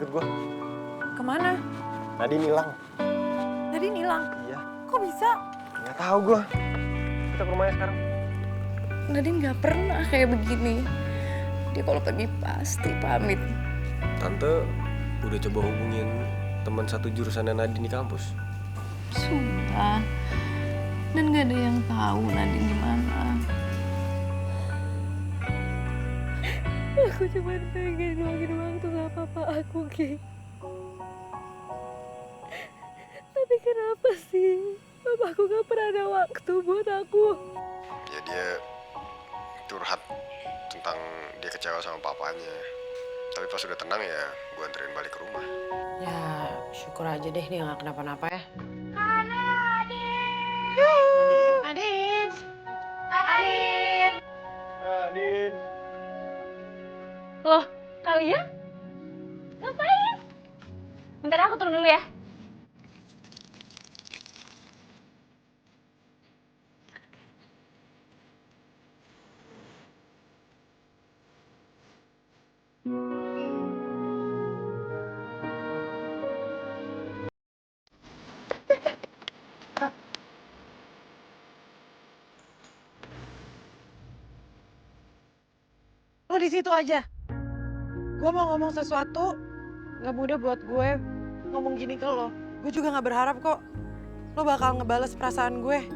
ikut gue. Kemana? Nadine hilang. Nadine hilang? Iya. Kok bisa? Nggak tahu gue. Kita ke rumahnya sekarang. Nadine gak pernah kayak begini. Dia kalau pergi pasti pamit. Tante udah coba hubungin teman satu jurusannya Nadine di kampus. Sumpah. Dan gak ada yang tahu Nadine di mana. Aku cuma pengen luangin waktu sama papa aku, Ki. Tapi kenapa sih papa aku gak pernah ada waktu buat aku? Ya dia curhat tentang dia kecewa sama papanya. Tapi pas udah tenang ya gue anterin balik ke rumah. Ya syukur aja deh dia gak kenapa-napa ya. Nadine. Loh, kalian? Ngapain? Bentar aku turun dulu ya. Lo di situ aja. Gue mau ngomong sesuatu, gak mudah buat gue ngomong gini ke lo. Gue juga gak berharap kok lo bakal ngebales perasaan gue.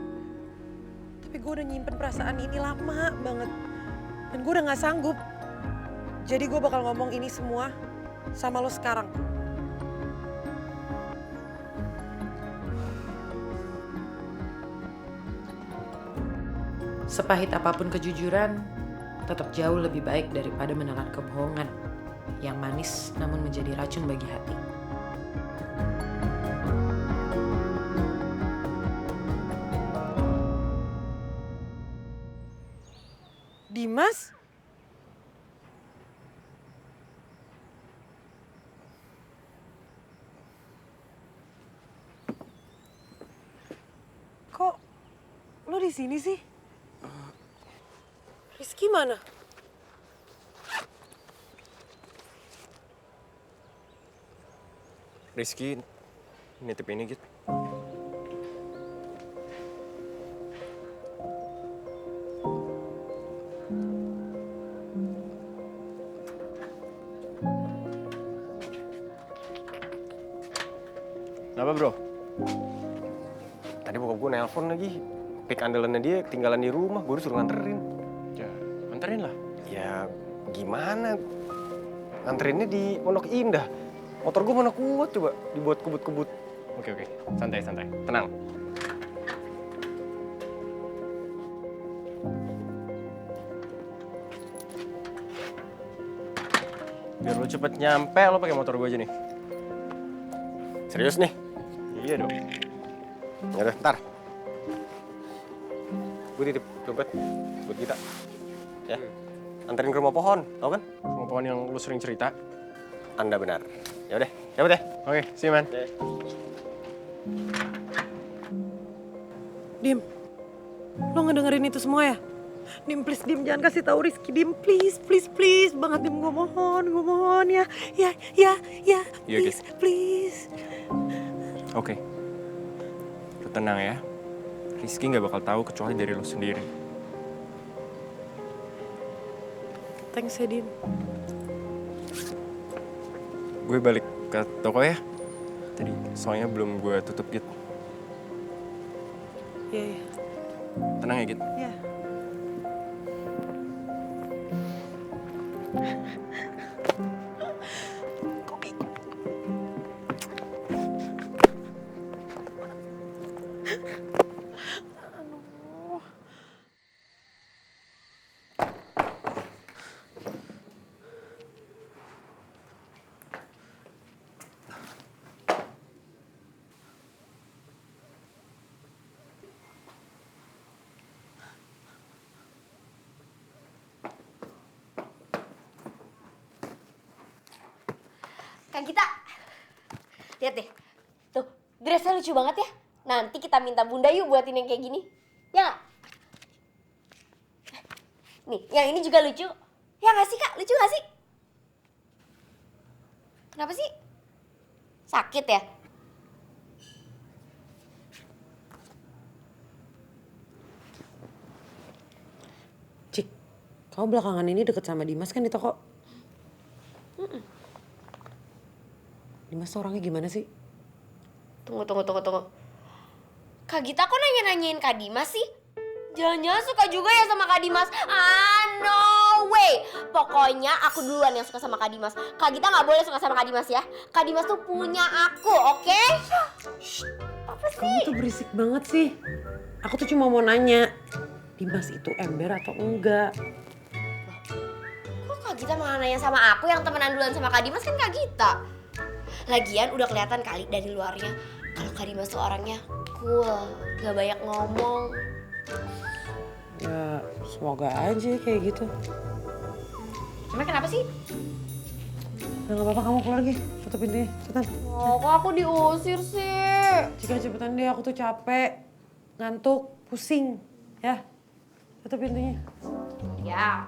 Tapi gue udah nyimpen perasaan ini lama banget. Dan gue udah gak sanggup. Jadi gue bakal ngomong ini semua sama lo sekarang. Sepahit apapun kejujuran, tetap jauh lebih baik daripada menelan kebohongan yang manis namun menjadi racun bagi hati. Dimas? Kok lo di sini sih? Rizky mana? Rizky nitip ini gitu. Kenapa bro? Tadi bokap gue nelpon lagi. Pik andalannya dia ketinggalan di rumah, gue suruh nganterin. Ya, anterin lah. Ya gimana? Nganterinnya di Pondok Indah. Motor gue mana kuat coba dibuat kebut-kebut. Oke, santai. Tenang. Biar lo cepet nyampe, lo pakai motor gue aja nih. Serius nih? Iya dong. Yaudah, ntar. Gue titip dompet buat kita. Ya, anterin ke rumah pohon, tau kan? Sama pohon yang lu sering cerita. Anda benar. Ya udah, cepet ya. Oke, see you man. Dim, lo ngedengerin itu semua ya? Dim, please, Dim, jangan kasih tahu Rizky. Dim, please banget, Dim, gue mohon ya, Iya, please. Oke. Lu tenang ya. Rizky nggak bakal tahu kecuali dari lu sendiri. Thanks ya, Dim. Gue balik ke toko ya. Tadi soalnya belum gue tutup gitu. Iya. Tenang ya gitu. Iya. Kak Gita, lihat deh. Tuh, dressnya lucu banget ya. Nanti kita minta Bunda yuk buatin yang kayak gini. Ya nggak? Nih, yang ini juga lucu. Ya nggak sih Kak? Lucu nggak sih? Kenapa sih? Sakit ya? Cik, kamu belakangan ini deket sama Dimas kan di toko? Dimas tuh orangnya gimana sih? Tunggu. Kak Gita kok nanya-nanyain Kak Dimas sih? Jangan-jangan suka juga ya sama Kak Dimas? No way! Pokoknya aku duluan yang suka sama Kak Dimas. Kak Gita gak boleh suka sama Kak Dimas ya. Kak Dimas tuh punya aku, oke? Apa sih? Kamu tuh berisik banget sih. Aku tuh cuma mau nanya, Dimas itu ember atau enggak? Kok Kak Gita malah nanya sama aku yang temenan duluan sama Kak Dimas kan Kak Gita? Lagian udah kelihatan kali dari luarnya kalau Kak Dimas tuh orangnya cool, gak banyak ngomong. Ya semoga aja kayak gitu. Emang kenapa sih? Nah, gak apa-apa, kamu keluar lagi. Tutup pintunya, cepetan. Oh, kok aku diusir sih? Jika cepetan deh, aku tuh capek, ngantuk, pusing. Ya, tutup pintunya. Ya.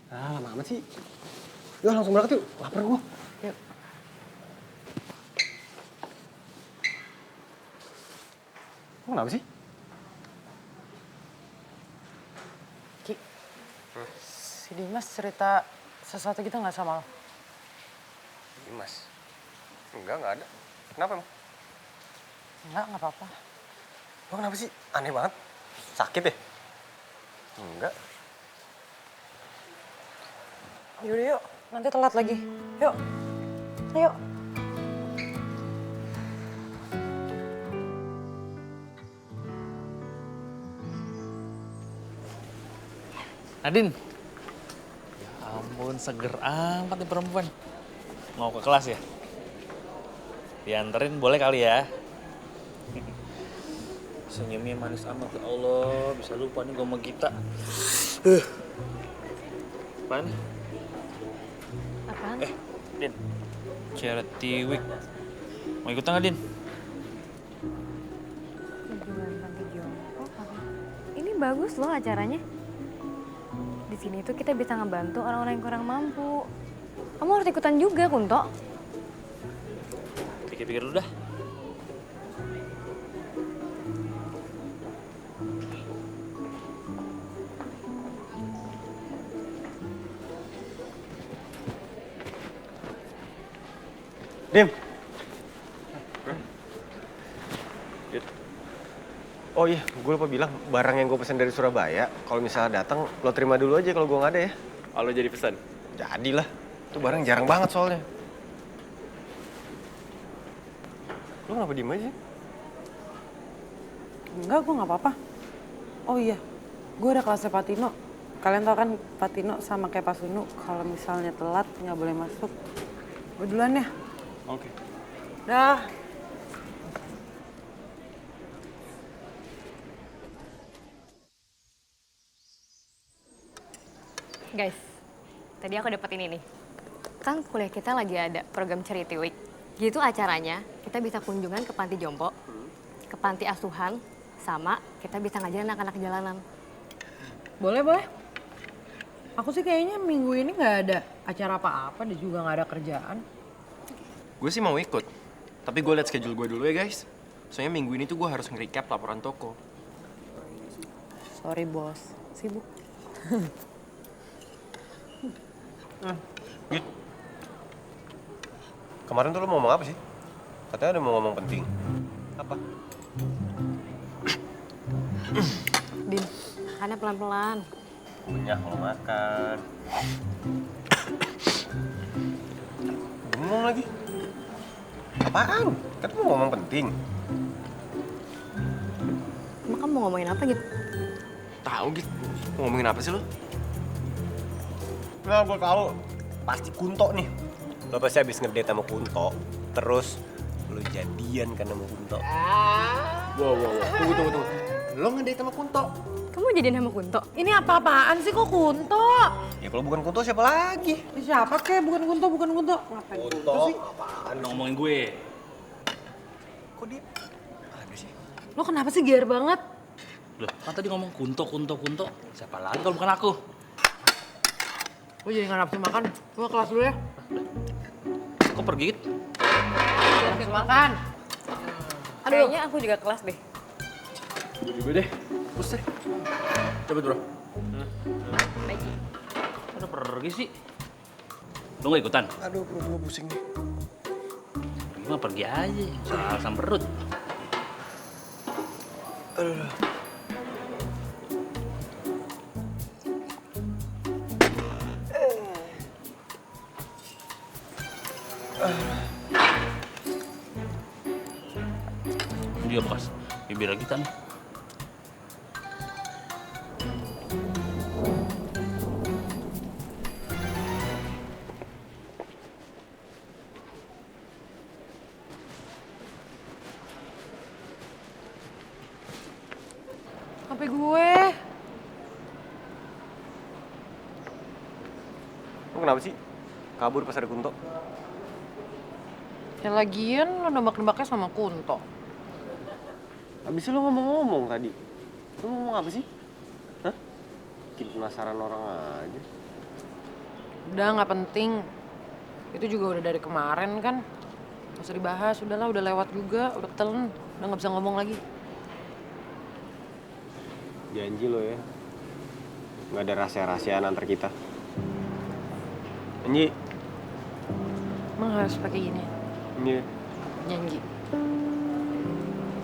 Ah, lama amat sih. Yuk langsung berangkat yuk, lapar gua. Yuk. Lu kenapa sih? Ki, si Dimas cerita sesuatu gitu gak sama lo? Dimas. Enggak ada. Kenapa emang? Enggak apa-apa. Lo kenapa sih? Aneh banget. Sakit ya? Enggak. Yaudah yuk, nanti telat lagi. Yuk, ayo. Nadine. Ya ampun, seger amat nih perempuan. Mau ke kelas ya? Dianterin boleh kali ya? Senyumnya manis amat, ya Allah. Bisa lupa nih gue sama Gita. Apaan? Apaan? Din. Charity Week. Mau ikutan nggak, Din? Kunjungan panti jompo apa? Ini bagus loh acaranya. Di sini tuh kita bisa ngebantu orang-orang yang kurang mampu. Kamu harus ikutan juga, Kunto. Pikir-pikir dulu dah. Dim. Oh iya, gue lupa bilang barang yang gue pesen dari Surabaya, kalau misalnya datang lo terima dulu aja kalau gue nggak ada ya. Kalau jadi pesan. Jadilah, itu barang jarang banget soalnya. Lo kenapa diem aja? Enggak, gue gak apa-apa. Oh iya, gue ada kelasnya Pak Tino. Kalian tau kan Pak Tino sama kayak Pak Sunu, kalau misalnya telat nggak boleh masuk. Gue duluan ya. Oke. Dah. Guys, tadi aku dapat ini nih. Kan kuliah kita lagi ada program Charity Week. Gitu acaranya, kita bisa kunjungan ke panti jompo, ke panti asuhan, sama kita bisa ngajarin anak-anak jalanan. Boleh, boleh. Aku sih kayaknya minggu ini nggak ada acara apa-apa dan juga nggak ada kerjaan. Gue sih mau ikut. Tapi gue liat schedule gue dulu ya guys. Soalnya minggu ini tuh gue harus nge-recap laporan toko. Sorry bos, sibuk. Git. Kemarin tuh lo mau ngomong apa sih? Katanya ada mau ngomong penting. Apa? Din, makannya pelan-pelan. Banyak kalau makan. Bengong lagi. Apaan? Kan mau ngomong penting. Emang kamu mau ngomongin apa gitu? Tahu gitu. Mau ngomongin apa sih lo? Nah, gue tahu. Pasti Kunto nih. Lo pasti habis ngedate sama Kunto. Terus lo jadian kan sama Kunto. Wow. Tunggu. lo ngedate sama Kunto. Kamu jadian sama Kunto? Ini apa-apaan sih kok Kunto? Ya kalau bukan Kunto siapa lagi? Siapa kek? Bukan Kunto, bukan Kunto. Ngapain Kunto sih? Apaan? Udah ngomongin gue. Kok dia ada sih? Lo kenapa sih gear banget? Loh, kan tadi ngomong Kunto. Siapa lagi kalau bukan aku? Gue jadi nggak nafsu makan. Gue kelas dulu ya. Kok pergi gitu? Nafsu makan. Kayaknya aku juga kelas deh. Gue deh. Bus deh. Coba bro. Baik. Udah pergi sih. Lu gak ikutan? Aduh, perut gue pusing nih. Pergi mah pergi aja. Soal asam perut. Aduh. Dia bekas bibir kita nih. HP gue. Lo kenapa sih? Kabur pas ada Kunto? Ya lagian lo nembak-nembaknya sama Kunto. Abis itu lo ngomong-ngomong tadi. Lo ngomong apa sih? Hah? Bikin penasaran orang aja. Udah nggak penting. Itu juga udah dari kemarin kan. Gak usah dibahas, udahlah udah lewat juga, udah ketelen. Udah nggak bisa ngomong lagi. Janji lo ya. Nggak ada rahasia-rahasiaan antar kita. Janji. Emang harus pakai gini? Iya. Janji.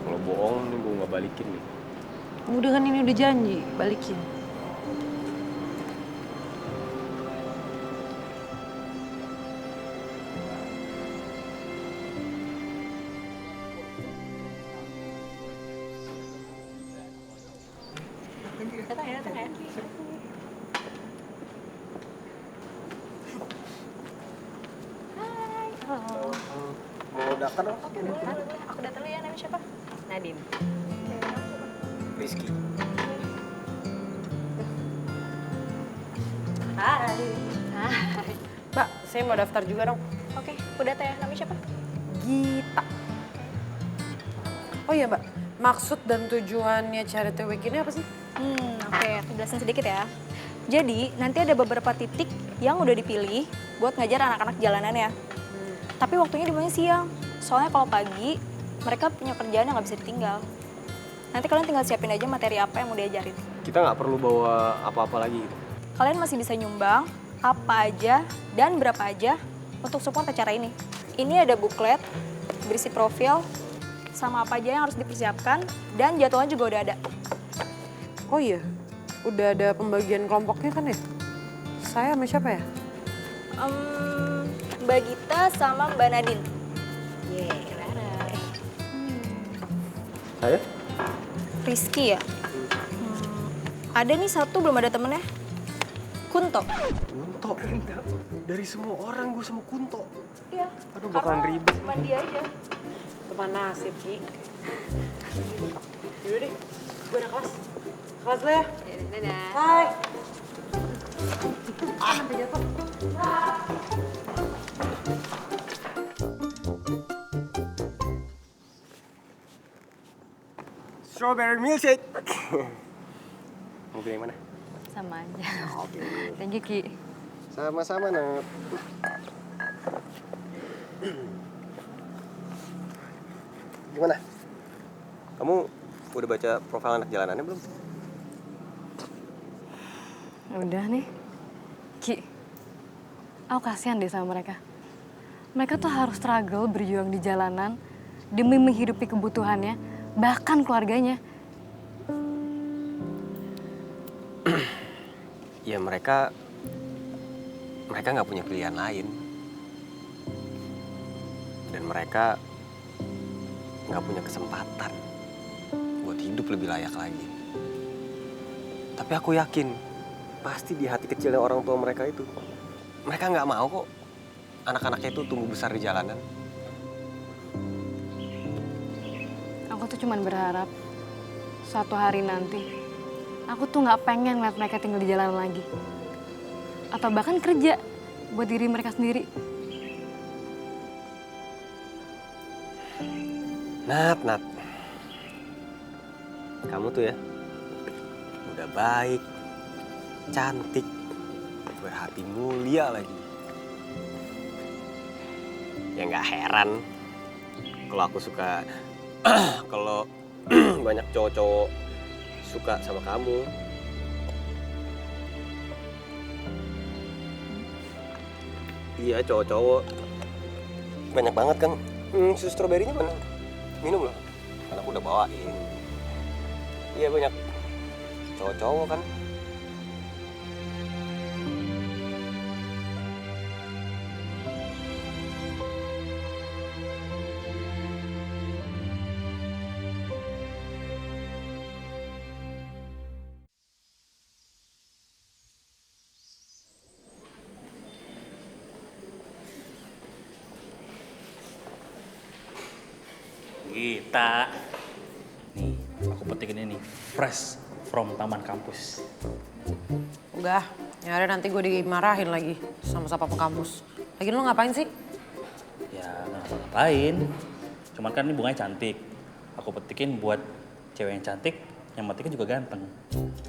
Kalau bohong nih gue nggak balikin nih. Udah kan ini udah janji, balikin. Mau daftar dong? Aku datang dulu ya, namanya siapa? Nadine. Rizky. Hai. Mbak, saya mau daftar juga dong. Oke, aku data ya, namanya siapa? Gita. Oh iya Mbak, maksud dan tujuannya Charity Week ini apa sih? Oke, aku jelasin sedikit ya. Jadi, nanti ada beberapa titik yang udah dipilih buat ngajar anak-anak jalanannya. Tapi waktunya dimulai siang. Soalnya kalau pagi, mereka punya kerjaan yang nggak bisa ditinggal. Nanti kalian tinggal siapin aja materi apa yang mau diajarin. Kita nggak perlu bawa apa-apa lagi gitu. Kalian masih bisa nyumbang apa aja dan berapa aja untuk support acara ini. Ini ada buklet, berisi profil, sama apa aja yang harus dipersiapkan, dan jadwalnya juga udah ada. Oh iya, udah ada pembagian kelompoknya kan ya? Saya sama siapa ya? Mbak Gita sama Mbak Nadine. Saya? Rizky ya? Ada nih satu belum ada temennya. Kunto. Kunto. Dari semua orang gue sama Kunto. Iya. Aduh bakalan ribet. Cuma dia aja. Teman nasib, Ki. Yaudah deh, gue ada kelas. Kelas lo ya? Dadah. Hai. Sampai jatuh. Strawberry milkshake. Mau pilih yang mana? Sama aja. Thank you, Ki. Sama-sama, Nat. Gimana? Kamu udah baca profil anak jalanannya belum? Udah nih. Ki, aku kasihan deh sama mereka. Mereka tuh harus struggle berjuang di jalanan demi menghidupi kebutuhannya, bahkan keluarganya. Ya mereka nggak punya pilihan lain. Dan mereka nggak punya kesempatan buat hidup lebih layak lagi. Tapi aku yakin, pasti di hati kecilnya orang tua mereka itu, mereka nggak mau kok anak-anaknya itu tumbuh besar di jalanan. Aku tuh cuman berharap suatu hari nanti, aku tuh nggak pengen ngeliat mereka tinggal di jalan lagi. Atau bahkan kerja buat diri mereka sendiri. Nat. Kamu tuh ya, udah baik, cantik, berhati mulia lagi. Ya nggak heran kalau aku suka, kalau banyak cowok-cowok suka sama kamu. Iya, cowok-cowok banyak banget kan. Susu stroberinya mana? Minum loh, kan aku udah bawain. Iya, banyak cowok-cowok kan. Kita. Nih, aku petikin ini. Fresh from taman kampus. Udah, ya ada nanti gue dimarahin lagi sama satpam kampus. Lagi lu ngapain sih? Ya, nggak ngapain. Cuman kan ini bunganya cantik. Aku petikin buat cewek yang cantik, yang matikan juga ganteng.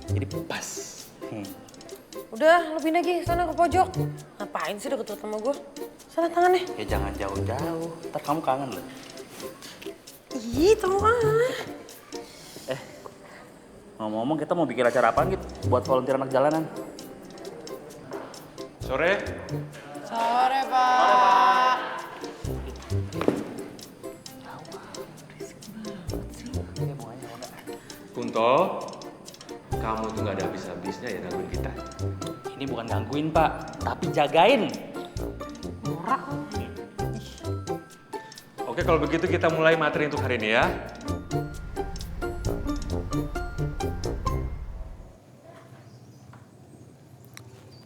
Jadi pas. Udah, lu pindah lagi sana ke pojok. Ngapain sih deket sama gue? Sana tangannya. Ya jangan jauh-jauh, ntar kamu kangen loh. Ih, tau ah. Ngomong-ngomong kita mau bikin acara apaan gitu buat volunteer anak jalanan? Sore. Sore, Pak. Kunto, kamu tuh nggak ada habis-habisnya ya gangguin kita. Ini bukan gangguin pak, tapi jagain. Oke, kalau begitu kita mulai materi untuk hari ini ya.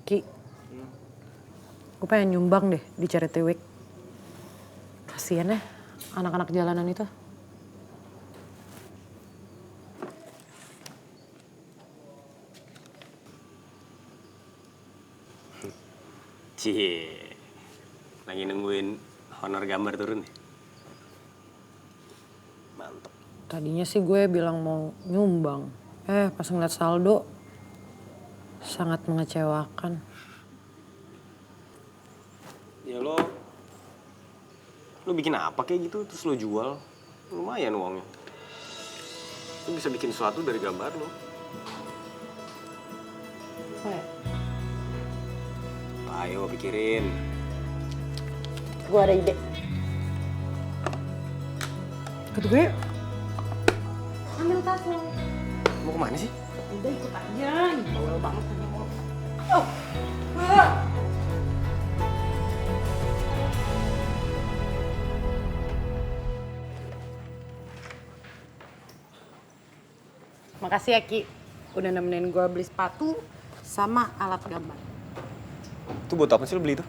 Ki, gue pengen nyumbang deh di Charity Week. Kasian ya anak-anak jalanan itu. Cie, lagi nungguin honor gambar turun nih. Mantep. Tadinya sih gue bilang mau nyumbang. Pas ngeliat saldo, sangat mengecewakan. Ya lo bikin apa kayak gitu terus lo jual? Lumayan uangnya. Lo bisa bikin sesuatu dari gambar lo. Ayo pikirin. Gue ada ide. Ikut gue yuk. Ambil tas lo. Mau kemana sih? Udah ikut aja. Bawel banget punya lo. Makasih ya Ki, udah nemenin gue beli sepatu sama alat gambar. Itu buat apa sih lo beli itu?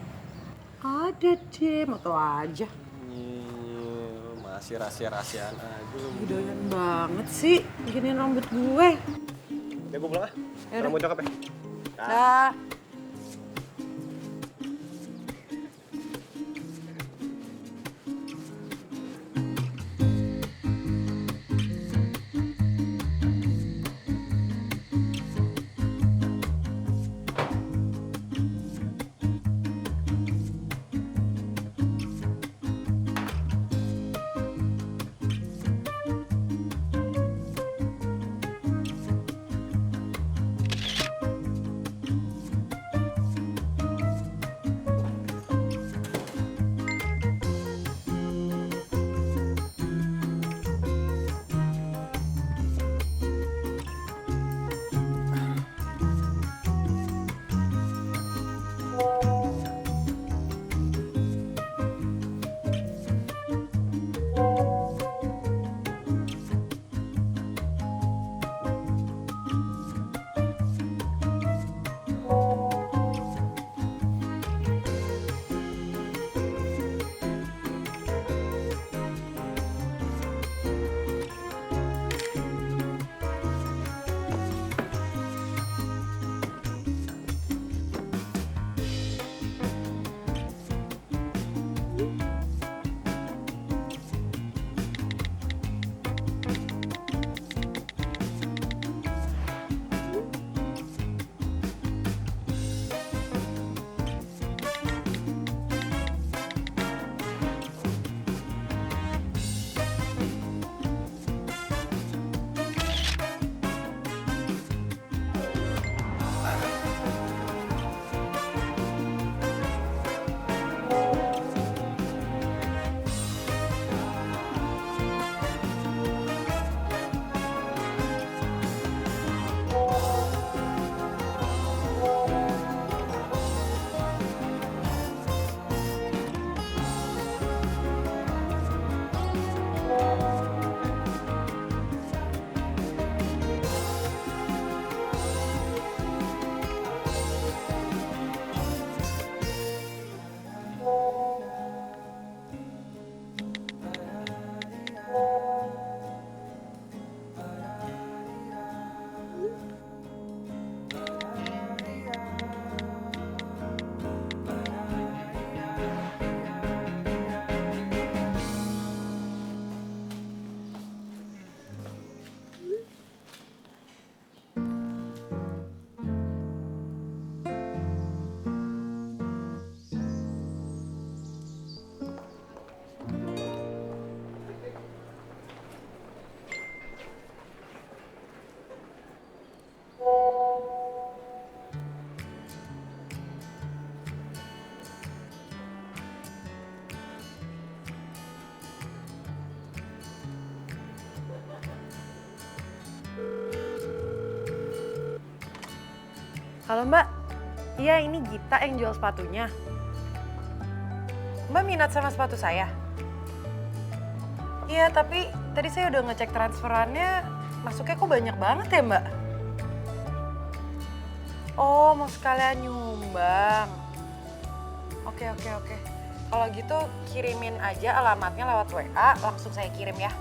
Ada deh, mau tau aja. Masih rahasia-rahasiaan aja lo. Doyan banget sih bikinin rambut gue. Ya gue pulang ah. Yaudah. Rambut cakep ya? Dah. Halo Mbak, iya ini Gita yang jual sepatunya. Mbak minat sama sepatu saya? Iya, tapi tadi saya udah ngecek transferannya, masuknya kok banyak banget ya Mbak? Oh, mau sekalian nyumbang. Oke. Kalau gitu kirimin aja alamatnya lewat WA, langsung saya kirim ya.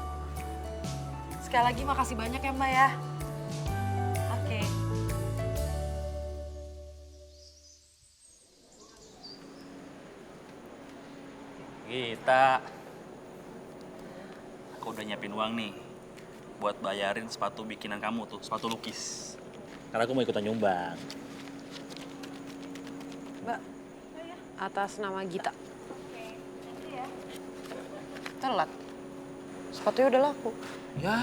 Sekali lagi makasih banyak ya Mbak ya. Oke. Kita, aku udah nyiapin uang nih buat bayarin sepatu bikinan kamu tuh, sepatu lukis. Karena aku mau ikutan nyumbang. Mbak, atas nama Gita. Telat. Sepatunya udah laku. Ya,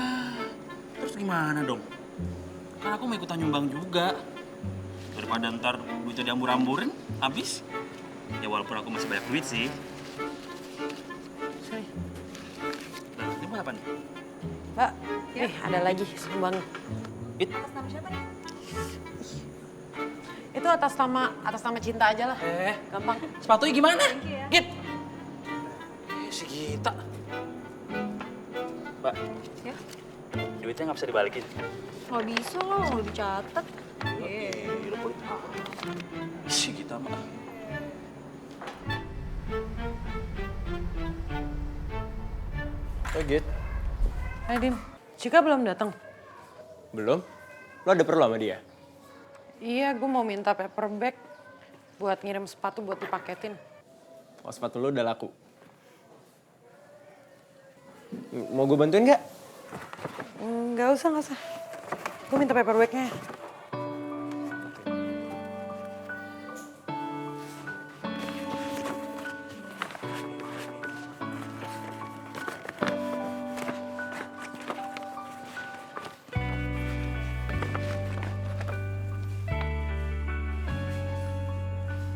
terus gimana dong? Karena aku mau ikutan nyumbang juga. Daripada ntar duitnya diambur-amburin, habis. Ya walaupun aku masih banyak duit sih. Sini. Nah, ini buat apa nih? Mbak, nih ada lagi sumbang. Itu atas nama Cinta aja lah. Gampang. Sepatunya gimana? Git. Si Gita. Mbak. Ya? Duitnya nggak bisa dibalikin. Nggak bisa lah, mau dicatat. Si Gita mah. Git, Hai Dim, Cika belum datang? belum? Lo ada perlu sama dia? Iya, gue mau minta paper bag buat ngirim sepatu buat dipaketin. Oh, sepatu lo udah laku. Mau gue bantuin nggak? Nggak usah. Gue minta paper bagnya.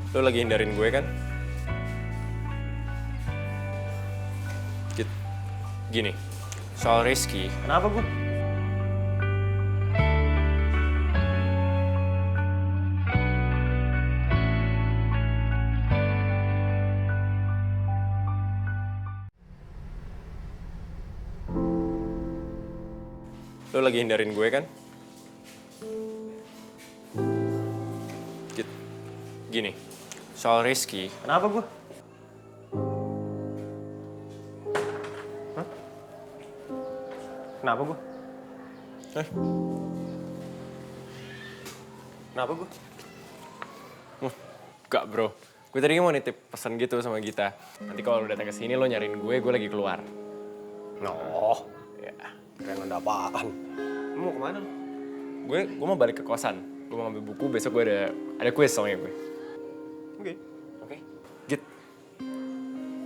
Lo lagi hindarin gue kan? Gini, soal Rizky. Kenapa gue? Lo lagi hindarin gue kan? Gini, soal Rizky. Kenapa gue? Hah? Kenapa gue? Kenapa gue? Enggak bro, gue tadi mau nitip pesan gitu sama Gita. Nanti kalau lo datang ke sini lo nyariin gue lagi keluar. No, ya, keren ada apaan? Lo mau kemana? Gue mau balik ke kosan. Gue mau ngambil buku, besok gue ada kuis soalnya gue. Oke. Git,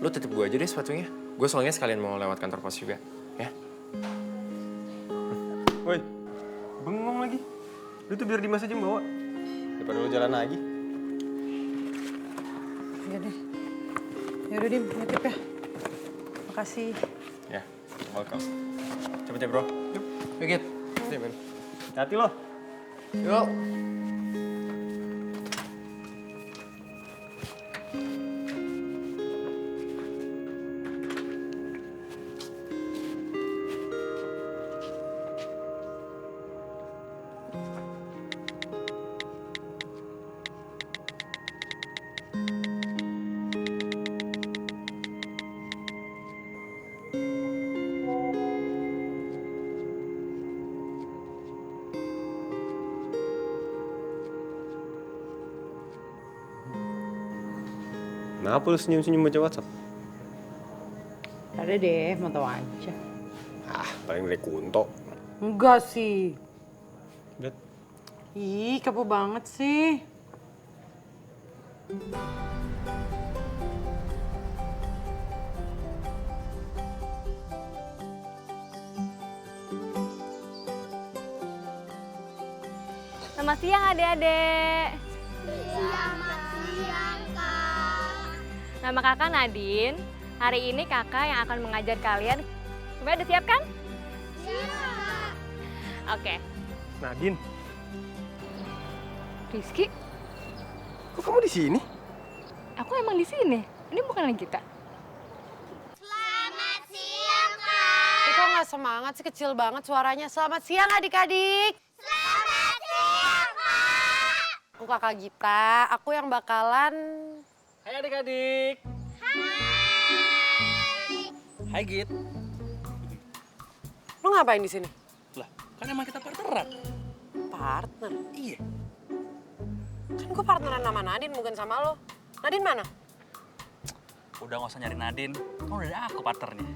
lo titip gue aja deh sepatunya. Gue soalnya sekalian mau lewat kantor pos juga, ya. Woi, bengong lagi. Lu tuh biar Dimas aja yang bawa. Daripada lo jalan lagi. Iya deh. Yaudah Dim, nitip ya. Makasih. Ya, welcome. Cepet ya bro. Yuk, Git. Sini men. Hati lo. Yuk. Kenapa lu senyum-senyum baca WhatsApp? Ada deh, mau tau aja. Ah, paling dari Kunto. Enggak sih. Bet. Ih, kepo banget sih. Selamat siang adik-adik. Selamat siang, Kak. Nama kakak Nadine. Hari ini kakak yang akan mengajar kalian. Semuanya udah siap kan? Siap. Oke. Nadine. Rizky, Kok kamu di sini? aku emang di sini. Ini bukan kita. Ih, kok nggak semangat sih, kecil banget suaranya. Selamat siang adik-adik. Selamat siang, Kak. Aku kakak Gita, aku yang bakalan... Hai adik-adik. Hai Git. Lu ngapain di sini? Lah, kan emang kita partneran. Partner? Iya. Kan gue partneran sama Nadine, bukan sama lo. Nadine mana? Udah nggak usah nyari Nadine, kan udah ada aku partnernya.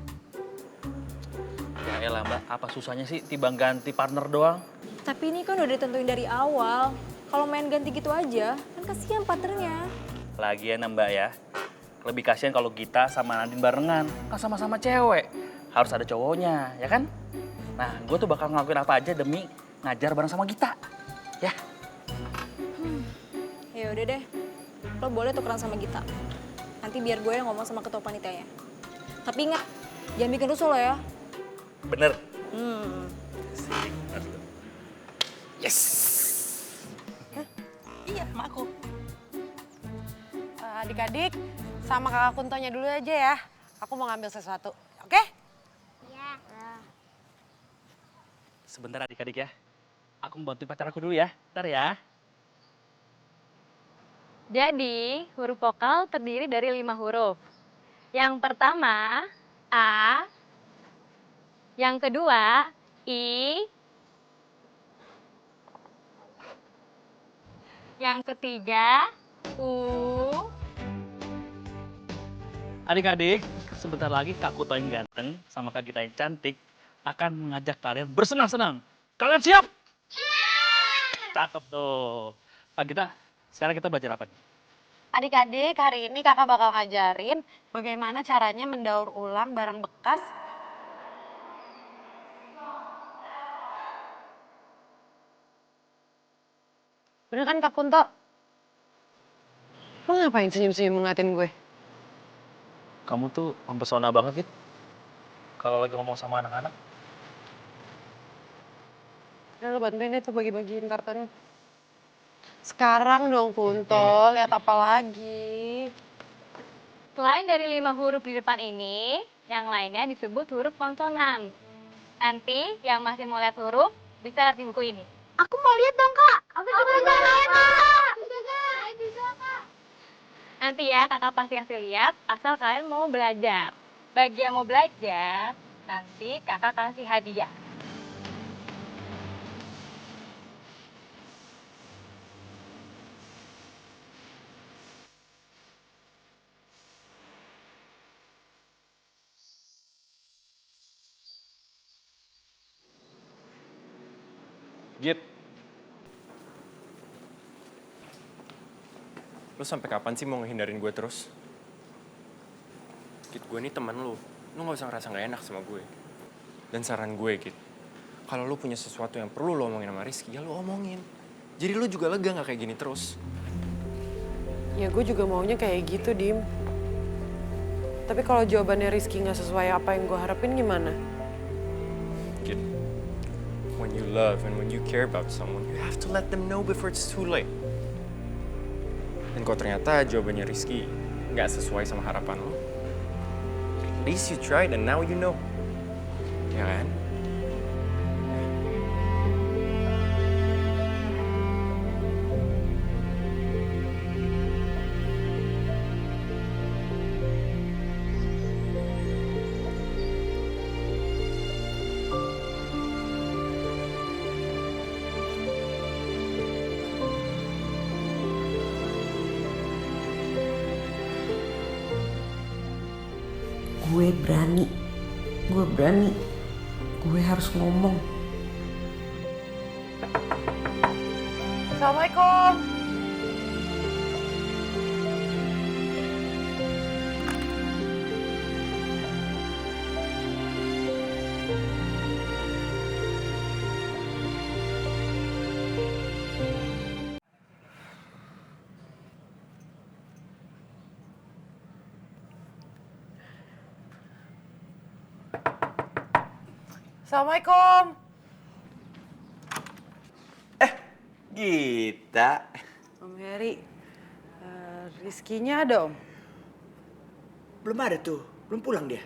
Ya elah mbak, apa susahnya sih timbang ganti partner doang? Tapi ini kan udah ditentuin dari awal. Kalau main ganti gitu aja, kan kasihan partnernya. Lagian ya mbak ya, lebih kasihan kalau Gita sama Nadine barengan. Kan sama-sama cewek, harus ada cowoknya, ya kan? Nah, gue tuh bakal ngelakuin apa aja demi ngajar bareng sama Gita. Ya, Ya udah deh, lo boleh tukeran sama Gita. Nanti biar gue yang ngomong sama ketua panitianya. Tapi ingat, jangan bikin rusuh lo ya. bener. Yes! Iya, sama aku. Adik-adik, sama kakak Kuntonya dulu aja ya. Aku mau ngambil sesuatu, oke? Sebentar adik-adik ya. Aku mau bantuin pacar aku dulu ya. Ntar ya. Jadi, huruf vokal terdiri dari 5 huruf. Yang pertama, A. Yang kedua, I. Yang ketiga, U. Adik-adik, sebentar lagi Kak Kuto yang ganteng sama Kak Gita yang cantik akan mengajak kalian bersenang-senang. Kalian siap? Cakep tuh. Kak Gita, sekarang kita belajar apa nih? Adik-adik, hari ini kakak bakal ngajarin bagaimana caranya mendaur ulang barang bekas. Bener kan Kak Kunto? Lo ngapain senyum-senyum ngeliatin gue? Kamu tuh mempesona banget, Git. Kalau lagi ngomong sama anak-anak. Udah lo bantuin deh tuh bagi-bagiin kartonnya. Sekarang dong Kunto, lihat apa lagi? Selain dari 5 huruf di depan ini, yang lainnya disebut huruf konsonan. Nanti yang masih mau lihat huruf, bisa lihat di buku ini. Aku mau lihat dong, Kak. Aku juga mau lihat, Kak. Nanti ya, kakak pasti kasih lihat, asal kalian mau belajar. Bagi yang mau belajar, nanti kakak kasih hadiah. Git. Lu sampai kapan sih mau ngehindarin gue terus? Git, gue ini teman lu. Lu gak usah ngerasa gak enak sama gue. Dan saran gue, Git. Kalau lu punya sesuatu yang perlu lu omongin sama Rizky, ya lu omongin. Jadi lu juga lega gak kayak gini terus. Ya gue juga maunya kayak gitu, Dim. Tapi kalau jawabannya Rizky nggak sesuai apa yang gue harapin gimana? Git, when you love and when you care about someone, you have to let them know before it's too late. Dan kalau ternyata jawabannya Rizky nggak sesuai sama harapan lo, at least you tried and now you know. Ya kan? Gue berani, gue harus ngomong. Assalamualaikum. Assalamualaikum. Gita. Om Heri, Rizkynya ada Om? Belum ada tuh, belum pulang dia.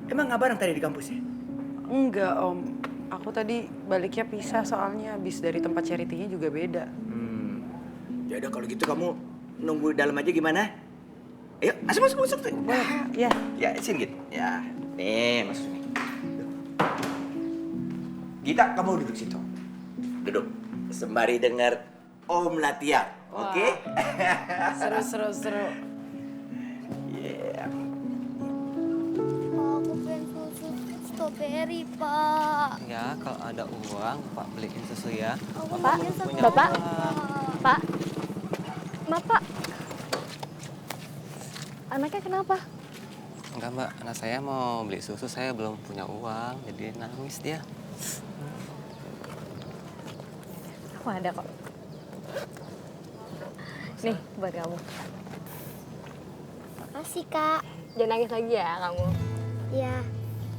Emang nggak bareng tadi di kampus ya? Enggak Om, aku tadi baliknya pisah soalnya habis dari tempat charity-nya juga beda. Ya udah kalau gitu kamu nunggu di dalam aja gimana? Ayo, masuk. Ya. Ya, sini Git. Ya, nih masuk sini. Gita, kamu duduk situ. Duduk. Sembari dengar Om latihan, oke? Seru. Yeah. Aku pengen susu strawberry, Pak. Ya, kalau ada uang, Pak beliin susu ya. Aku Pak, maunya satu Bapak, Pak. Pak, Bapak. Anaknya kenapa? Enggak, Mbak. Anak saya mau beli susu, saya belum punya uang. Jadi nangis dia. Aku ada kok. Nih, buat kamu. Makasih, Kak. Jangan nangis lagi ya kamu. Iya.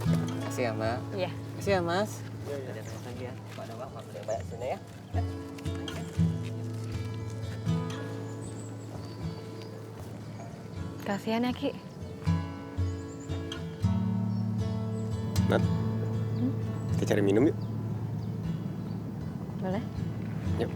Makasih ya, Mbak. Iya. Makasih ya, Mas. Jangan nangis lagi ya. Pak ada uang, Pak beli yang banyak sini ya. Kasihan ya, Ki. Nat, kita cari minum yuk. Boleh? Yuk.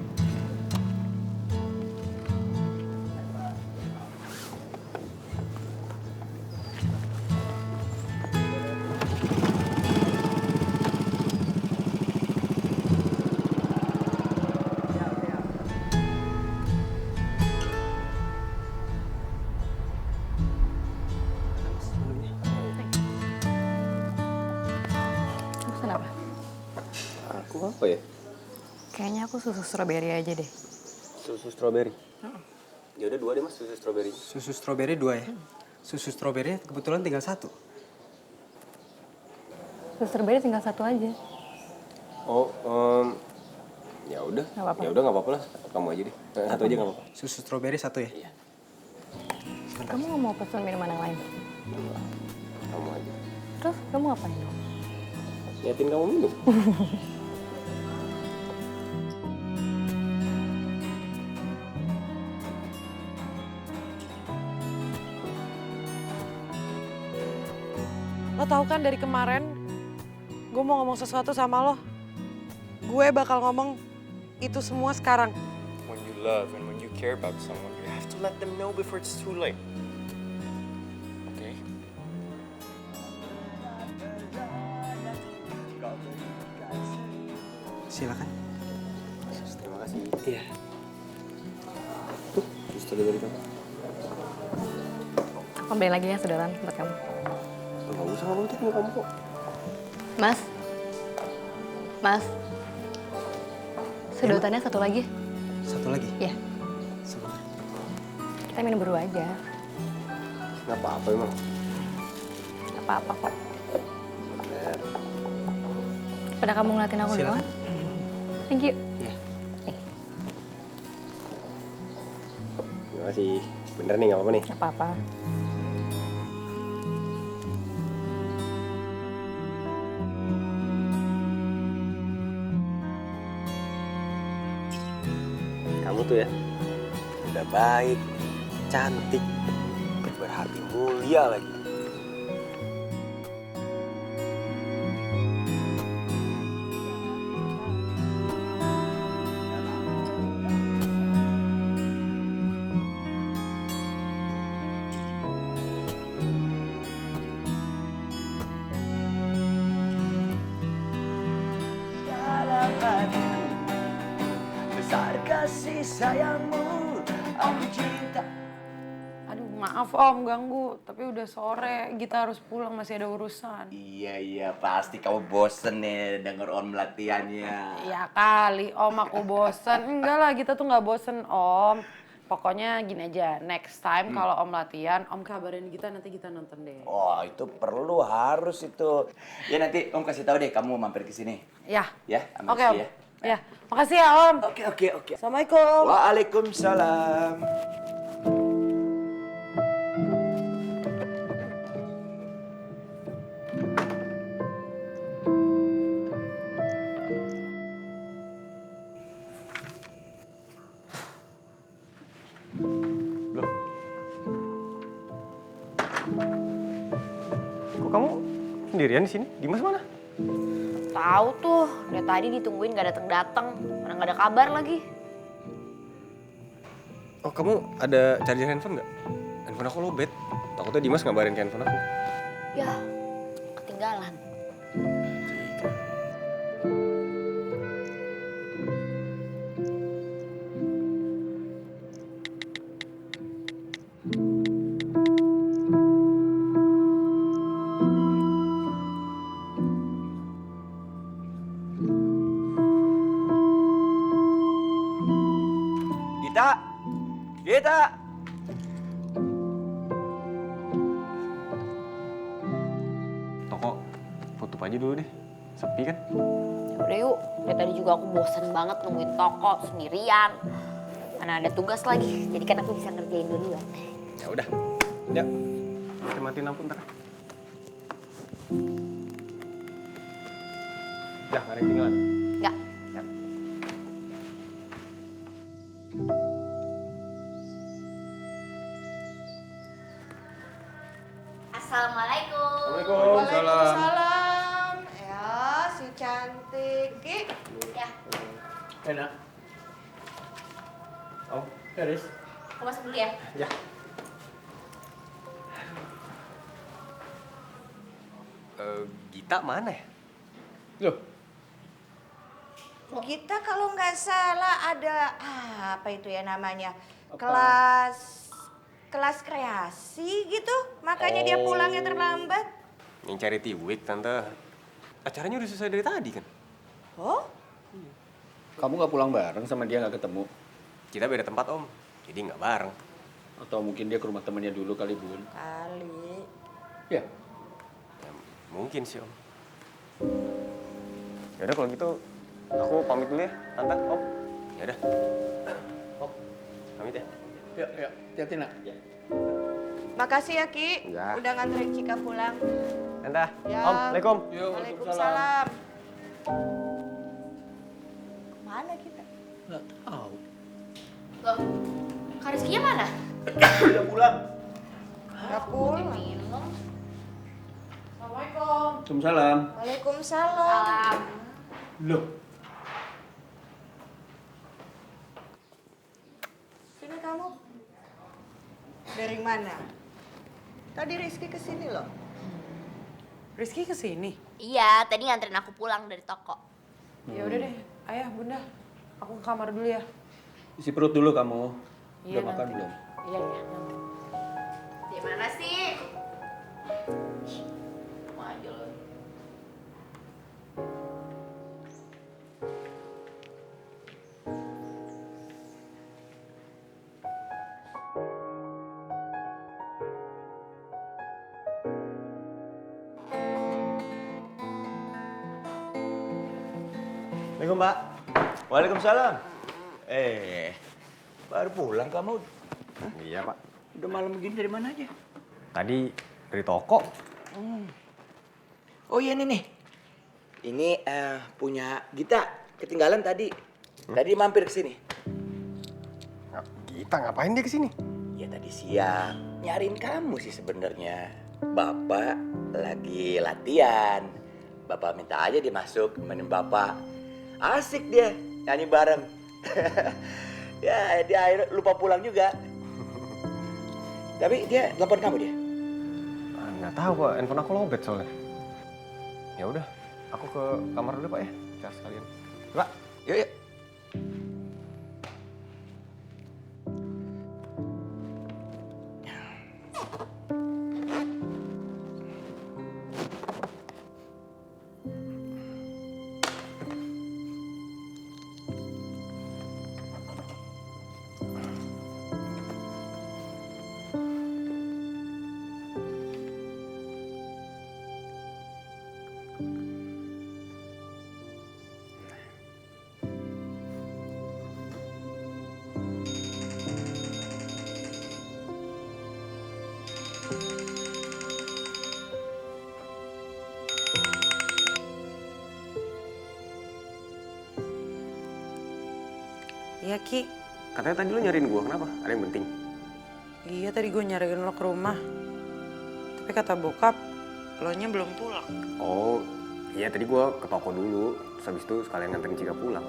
Pesan apa? Aku apa ya? Kayaknya aku susu strawberry aja deh. Susu stroberi. Ya udah 2 deh, Mas, susu stroberi. Susu stroberi 2 ya? Susu stroberi kebetulan tinggal 1. Susu strawberry tinggal 1 aja. Oh, ya udah. Nggak apa-apa. Ya udah nggak apa-apa lah. Kamu aja deh. Satu aja nggak apa-apa. Susu stroberi 1 ya? Iya. Kamu nggak mau pesan minuman yang lain? Kamu aja. Terus kamu ngapain dong? Liatin kamu minum. Lo tau kan dari kemarin gue mau ngomong sesuatu sama lo. Gue bakal ngomong itu semua sekarang. When you love and when you care about someone, you have to let them know before it's too late. Okay? Silakan. Terima kasih. Iya. Tuh, susu stroberi kamu. Aku beli lagi ya sedotan buat kamu. Nggak usah ngomong gitu kamu kok. Mas. Mas. Sedotannya 1 lagi. 1 lagi? Iya. Sebentar. Kita minum berdua aja. Nggak apa-apa emang. Nggak apa-apa kok. Pada kamu ngeliatin aku Silakan. doang. Thank you. Iya. Terima kasih. Bener nih, nggak apa-apa nih. Nggak apa-apa. Kamu tuh ya, udah baik, cantik, berhati mulia lagi. Besar kasih sayangmu, aku cinta. Aduh maaf Om ganggu, tapi udah sore. Kita harus pulang, masih ada urusan. Iya, pasti kamu bosen nih denger Om latihannya. Ya kali Om aku bosen. Enggak lah, kita tuh nggak bosen Om. Pokoknya gini aja, next time kalau Om latihan, Om kabarin kita, nanti kita nonton deh. Oh, itu perlu, harus itu. Ya nanti Om kasih tahu deh kamu mampir ke sini. Ya. Ya, sama Oke Om. Rizky ya. Ya, makasih ya Om. Oke. Assalamualaikum. Waalaikumsalam. sendirian di sini? Dimas mana? Tahu tuh, dari tadi ditungguin gak datang-datang, mana gak ada kabar lagi. Oh, kamu ada charger handphone nggak? Handphone aku lowbat. Takutnya Dimas ngabarin ke handphone aku. Ya, ketinggalan. Gita! Gita! Toko, tutup aja dulu deh. Sepi kan? Udah yuk, dari tadi juga aku bosan banget nungguin toko sendirian. Mana ada tugas lagi, jadi kan aku bisa ngerjain dulu ya. Ya udah. Yuk. Kita matiin lampu ntar. Ya, nggak ada yang tinggalan. Enggak. Assalamualaikum. Waalaikumsalam. Ya, si cantik. Ki. Ya, Enak. Oh, Riz. aku masuk dulu ya. Ya. Gita mana ya? Loh, Kita kalau nggak salah ada apa itu ya namanya kelas kreasi gitu, makanya dia pulangnya terlambat. Yang charity week, Tante. Acaranya udah selesai dari tadi kan? Oh, kamu nggak pulang bareng sama dia nggak ketemu? Kita beda tempat, Om. Jadi nggak bareng. Atau mungkin dia ke rumah temannya dulu kali, Bun? kali. Ya. Ya, mungkin sih, Om. Yaudah kalau gitu, aku pamit dulu ya, Tante, Om. Yaudah. Om, pamit ya. Ya, ya. Hati-hati, Nak. Ya. Makasih ya Ki, Ya. udah nganterin Cika pulang. Tante, Ya. Om, Assalamualaikum. Waalaikumsalam. Mana kita? Nggak tahu. Loh, Kak Rizky-nya mana? Udah pulang. Udah pulang. Minum. Assalamualaikum. Waalaikumsalam. Waalaikumsalam. Salam. Loh, Sini kamu. Dari mana? Tadi Rizky kesini loh. Rizky kesini. Iya, tadi nganterin aku pulang dari toko. Ya udah deh, ayah, bunda. Aku ke kamar dulu ya. isi perut dulu kamu. Iya, Udah makan nanti. belum? Iya, iya, nanti. Di mana sih? Maju lo. Assalamualaikum, Pak. Waalaikumsalam. Baru pulang kamu? Iya, Pak. Udah malam begini dari mana aja? Tadi dari toko. Oh iya nih. Ini punya Gita. Ketinggalan tadi. Tadi mampir ke sini. Gita ngapain dia kesini? Ya tadi siang nyariin kamu sih sebenarnya. Bapak lagi latihan. Bapak minta aja dia masuk temenin Bapak. Asik dia nyanyi bareng. Ya dia akhirnya lupa pulang juga. Tapi dia telepon kamu dia. Nggak tahu, Pak. Handphone aku lowbat soalnya. Ya udah, aku ke kamar dulu, Pak ya. Cas kalian. Pak. Yuk. Iya, Ki. Katanya tadi lu nyariin gua, kenapa? Ada yang penting? Iya, tadi gue nyariin lo ke rumah. Tapi kata bokap, Lo nya belum pulang. Oh, iya tadi gue ke toko dulu. Terus habis itu sekalian nganterin Cika pulang.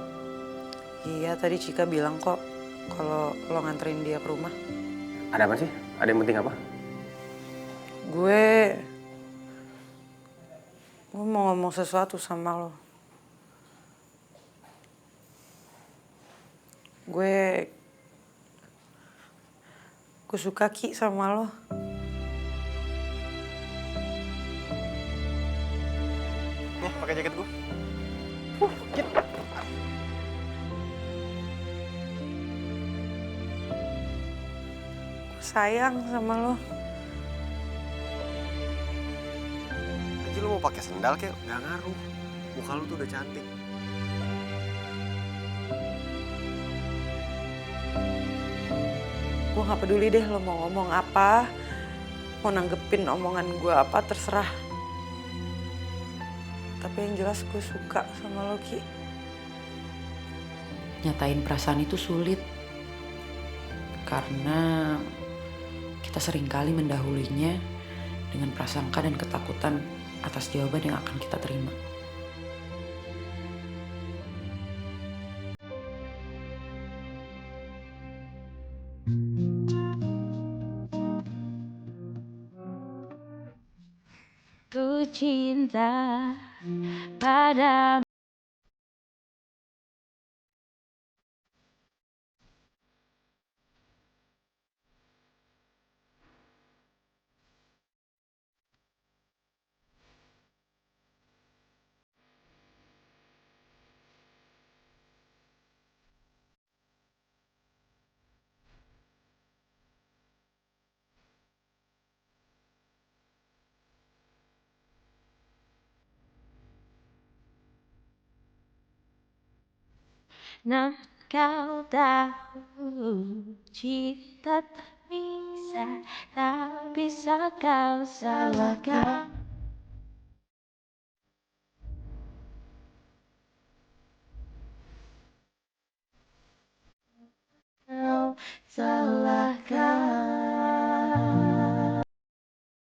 Iya, tadi Cika bilang kok kalau lo nganterin dia ke rumah. Ada apa sih? Ada yang penting apa? Gue mau ngomong sesuatu sama lo. Gue suka Ki sama lo. Nih, pakai jaket gue. Sayang sama lo. Aja lu mau pakai sendal kayak nggak ngaruh. Muka lu tuh udah cantik. Gue gak peduli deh lo mau ngomong apa, mau nanggepin omongan gue apa, terserah. Tapi yang jelas gue suka sama lo, Ki. Nyatain perasaan itu sulit. Karena kita seringkali mendahulunya dengan prasangka dan ketakutan atas jawaban yang akan kita terima. Ku cinta padamu. Nah, kau tahu cinta tak bisa kau salahkan.